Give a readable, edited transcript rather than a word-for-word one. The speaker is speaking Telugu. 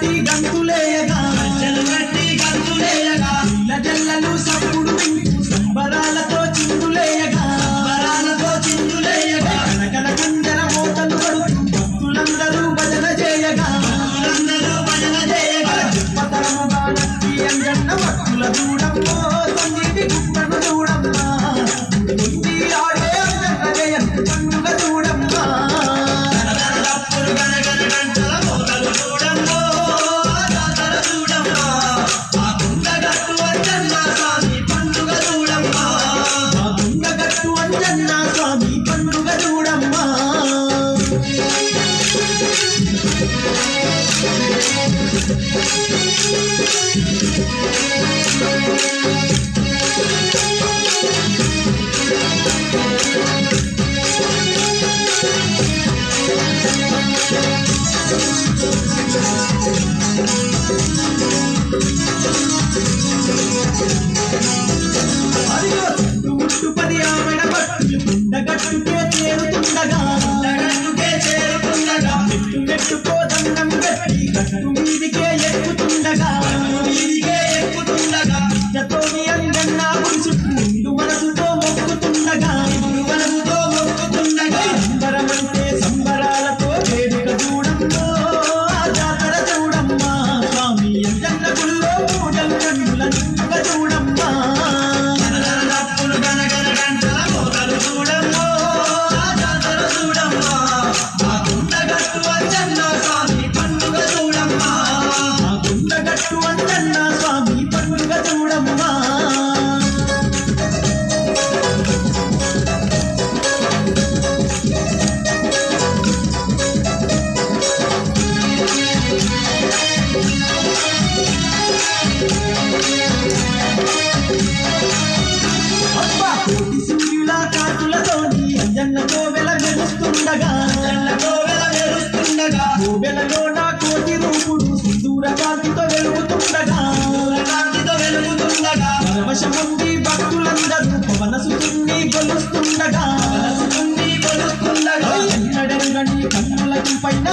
గట్టి గంతులేయగా పిల్ల జల్లలు సప్పుడు వింటూ సంబరాలతో చిందులేయగా కనకన కంజర మోతలు పడుతూ భక్తులందరూ భజన చేయగా చెప్పతరముగా నచ్చి అంజన్న భక్తుల చూడమ్మో సంగీతి గుట్టను చూడమ్మా ఉంది ఆడే అంజన్న జయంతి పండుగ చూడమ్మా అంజన్న స్వామి పండుగ చూడమ్మా పది ఆమెడ భక్తులు కుండగట్టుకే చేరుతుండగా మెట్టు మెట్టుకో దండం పెట్టి గట్టు మీదికే ఎక్కుతుండగా ఇష్టతోని అంజన్న పురుషుడు నిండు మనసుతో మొక్కుతుండగా సంబరమంటే సంబరాలతో వేడుక చూడమ్మో ఆ జాతర చూడమ్మా స్వామి అంజన్న గుళ్ళో పూజలు కన్నుల నిండుగా చూడమ్మా అంజన్న స్వామి పండుగ చూడమ్మా కోటి సూర్యుల కాంతులతోని అంజన్నతో వెలుస్తుండగా కోవెలలో నా కోటి రూపుడు సింధూర కాంతితో వెలుగుతుండగా పరవశముంది భక్తులందరూ పవన సుతుణ్ణి కొలుస్తుండగా ఎన్నడెరుగని కన్నులకి పైన